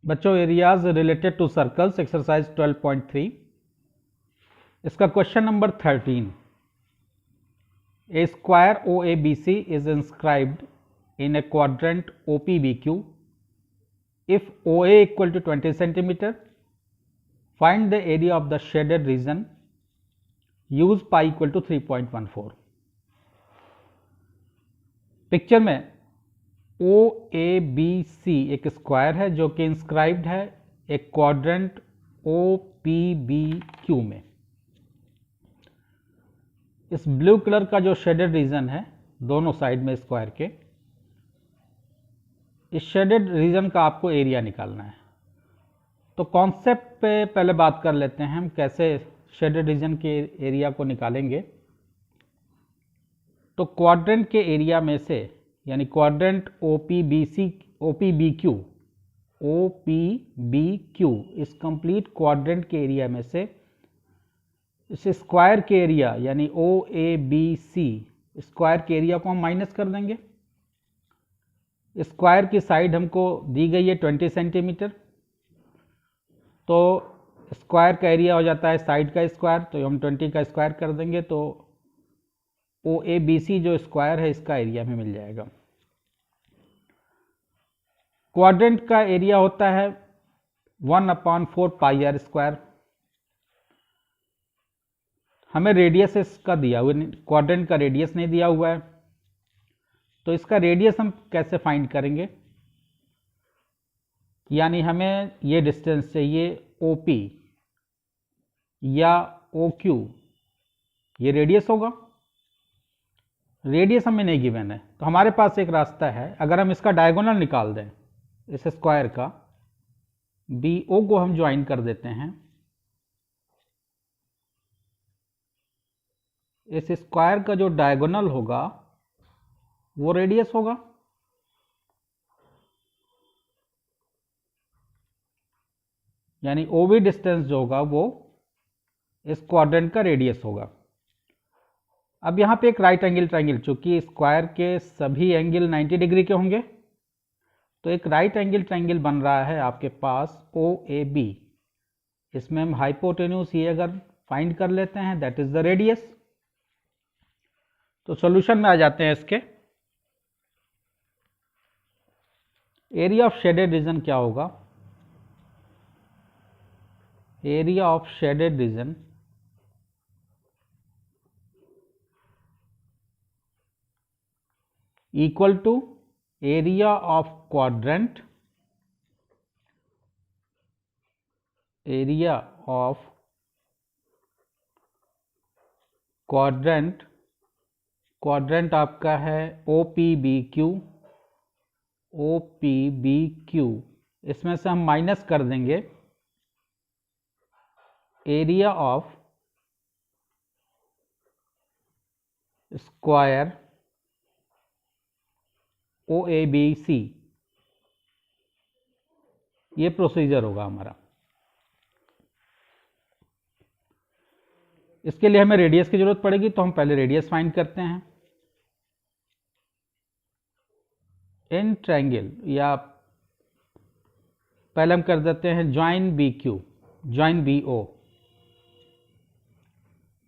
बच्चों areas related to circles exercise 12.3 इसका question number 13 a square O A B C is inscribed in a quadrant O P B Q if O A equal to 20 centimetre find the area of the shaded region use pi equal to 3.14। Picture में O A B सी एक square है जो कि inscribed है एक quadrant O P B Q में। इस blue colour का जो शेडेड रीजन है दोनों साइड में स्क्वायर के, इस शेडेड रीजन का आपको एरिया निकालना है। तो कॉन्सेप्ट पे पहले बात कर लेते हैं हम कैसे शेडेड रीजन के एरिया को निकालेंगे। तो क्वाड्रेंट के एरिया में से यानी quadrant O P B Q इस कंप्लीट क्वाड्रेंट के एरिया में से इस स्क्वायर के एरिया यानी O A B C square के एरिया को हम माइनस कर देंगे। स्क्वायर की साइड हमको दी गई है 20 सेंटीमीटर, तो स्क्वायर का एरिया हो जाता है साइड का स्क्वायर, तो हम 20 का स्क्वायर कर देंगे तो ओ ए बी सी जो स्क्वायर है इसका एरिया में मिल जाएगा। क्वाड्रेंट का एरिया होता है 1/4 पाई आर स्क्वायर। हमें रेडियस इसका दिया हुआ, क्वाड्रेंट का रेडियस नहीं दिया हुआ है, तो इसका रेडियस हम कैसे फाइंड करेंगे। यानी हमें ये डिस्टेंस चाहिए ओ पी या ओ क्यू, ये रेडियस होगा। रेडियस हमें नहीं गिवन है, तो हमारे पास एक रास्ता है। अगर हम इसका डायगोनल निकाल दें इस स्क्वायर का, बी ओ को हम ज्वाइन कर देते हैं, इस स्क्वायर का जो डायगोनल होगा वो रेडियस होगा। यानी ओ बी डिस्टेंस जो होगा वो इस क्वाड्रेंट का रेडियस होगा। अब यहां पे एक राइट एंगल ट्रायंगल, चूंकि स्क्वायर के सभी एंगल 90 डिग्री के होंगे, तो एक राइट एंगल ट्रायंगल बन रहा है आपके पास ओ ए बी। इसमें हम हाइपोटेन्यूज ये अगर फाइंड कर लेते हैं दैट इज द रेडियस। तो सॉल्यूशन में आ जाते हैं इसके। एरिया ऑफ शेडेड रीजन क्या होगा, area of shaded region equal to area of quadrant, area of quadrant, quadrant आपका है O P B Q, O P B Q. इसमें से हम माइनस कर देंगे area of square O A B C. ये प्रोसीजर होगा हमारा। इसके लिए हमें रेडियस की जरूरत पड़ेगी, तो हम पहले रेडियस फाइंड करते हैं। इन ट्रायंगल या पहले हम कर देते हैं join B Q, join B O,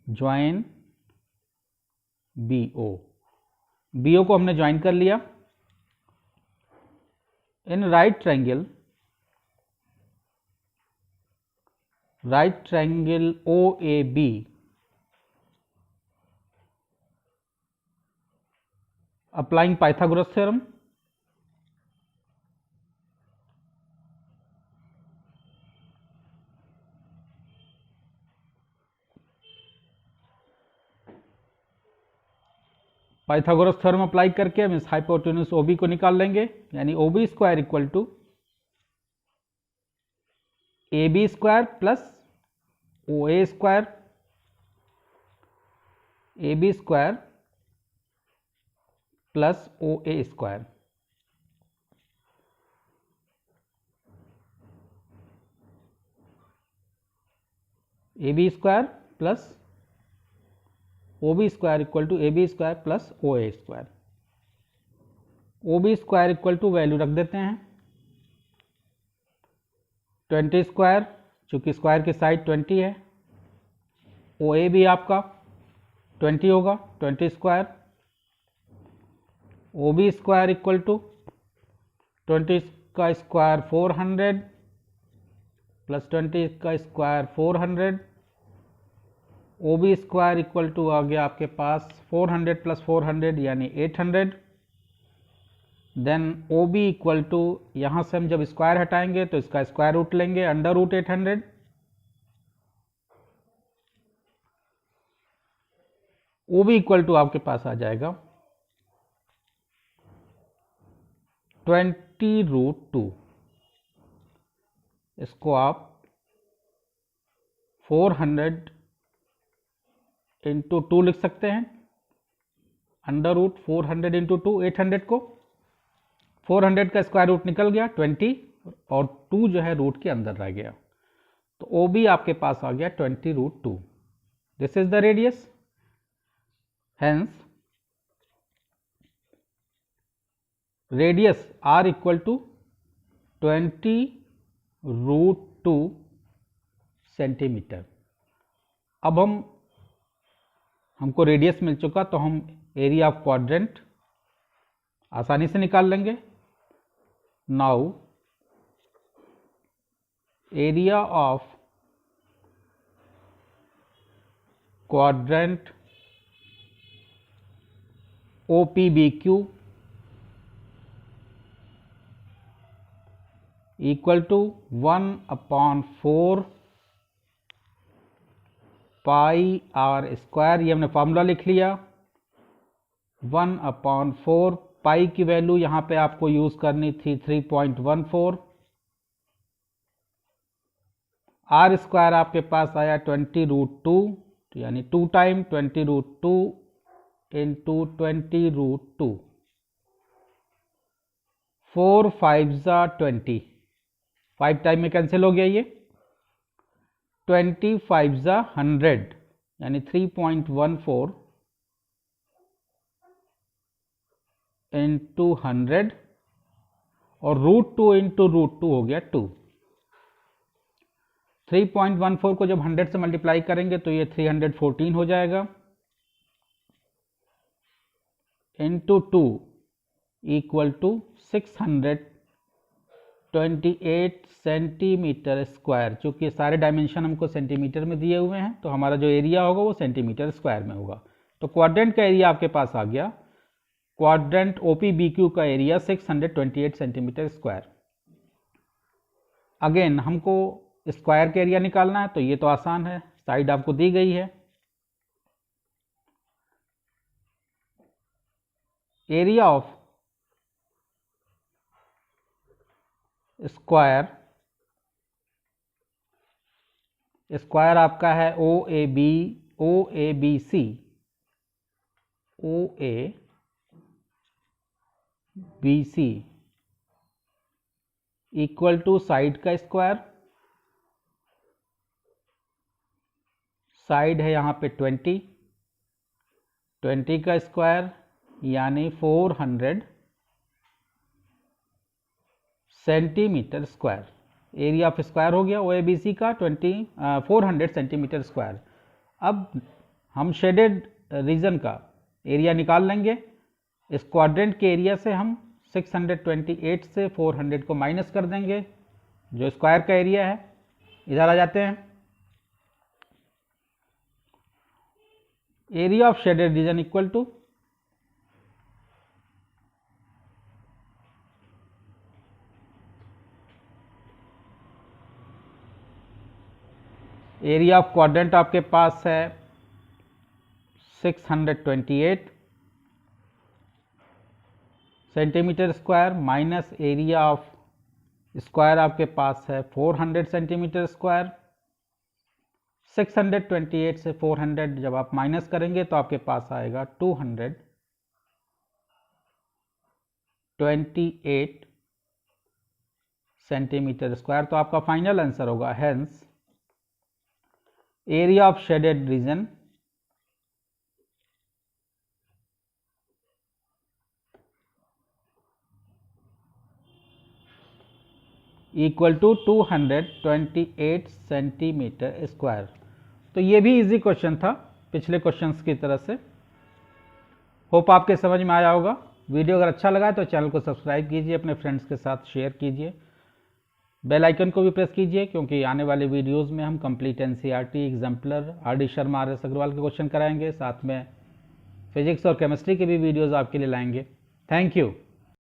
join B O. B O को हमने ज्वाइन कर लिया। In right triangle, right triangle O A B, applying Pythagoras theorem, Pythagoras theorem apply करके हम इस हाइपोटेन्यूज ओ बी को निकाल लेंगे। यानी O B square equal to A B square plus O A square, A B square plus O A square. A B square plus O B square equal to A B square plus O A square. O B square equal to value रख देते हैं 20 square, चूँकि square की side 20 है, ओ ए भी आपका 20 होगा, 20 square, O B square equal to 20 का स्क्वायर 400 प्लस 20 का square 400, O B square equal to आ गया आपके पास 400 प्लस 400 यानी 800। Then O B equal to, यहाँ से हम जब स्क्वायर हटाएंगे तो इसका स्क्वायर रूट लेंगे, under root 800, O B equal to आपके पास आ जाएगा 20√2। इसको आप 400 इंटू 2 लिख सकते हैं, अंडर रूट 400 इंटू 2, 800 को 400 का स्क्वायर रूट निकल गया 20 और 2 जो है रूट के अंदर रह गया, तो ओ बी आपके पास आ गया 20√2। This is the radius, hence radius R equal to 20√2 centimetre. अब हमको रेडियस मिल चुका, तो हम एरिया ऑफ क्वाड्रेंट आसानी से निकाल लेंगे। Now area of quadrant OPBQ equal to 1/4 pi R square, ये हमने फॉर्मूला लिख लिया। 1/4 पाई की वैल्यू यहाँ पे आपको यूज करनी थी 3.14, आर स्क्वायर आपके पास आया 20√2, यानी 2 टाइम 20√2 इंटू 20√2, 4 5 20, 5 टाइम में कैंसिल हो गया ये, 20 5 100 यानी 3.14 इंटू 100 और √2 इंटू √2 हो गया 2। 3.14 को जब 100 से मल्टीप्लाई करेंगे तो ये 314 हो जाएगा, into 2 equal to 628 centimetre square. चूंकि सारे डायमेंशन हमको सेंटीमीटर में दिए हुए हैं, तो हमारा जो एरिया होगा वो सेंटीमीटर स्क्वायर में होगा। तो क्वाड्रेंट का एरिया आपके पास आ गया, क्वाड्रेंट OPBQ का एरिया 628 सेंटीमीटर स्क्वायर। अगेन हमको स्क्वायर का एरिया निकालना है, तो ये तो आसान है, साइड आपको दी गई है। एरिया ऑफ स्क्वायर, स्क्वायर आपका है OABC इक्वल टू साइड का स्क्वायर, साइड है यहाँ पे 20 का स्क्वायर यानी 400 centimetre square. Area of square हो गया OABC का 400 सेंटीमीटर स्क्वायर। अब हम शेडेड रीजन का एरिया निकाल लेंगे। इस क्वाड्रेंट के एरिया से हम 628 से 400 को माइनस कर देंगे, जो स्क्वायर का एरिया है। इधर आ जाते हैं, area of shaded region equal to area of quadrant आपके पास है 628 centimetre square minus area of square आपके पास है 400 सेंटीमीटर स्क्वायर। 628 से 400 जब आप माइनस करेंगे तो आपके पास आएगा 228 सेंटीमीटर स्क्वायर। तो आपका फाइनल आंसर होगा hence area of shaded region equal to 228 centimetre square. तो ये भी इजी क्वेश्चन था पिछले क्वेश्चंस की तरह से। होप आपके समझ में आया होगा। वीडियो अगर अच्छा लगा है तो चैनल को सब्सक्राइब कीजिए, अपने फ्रेंड्स के साथ शेयर कीजिए, बेल आइकन को भी प्रेस कीजिए, क्योंकि आने वाले वीडियोस में हम complete NCERT, exemplar, RD Sharma, RS Agarwal के क्वेश्चन कराएंगे, साथ में फिजिक्स और केमिस्ट्री के भी वीडियोस आपके लिए लाएंगे। Thank you.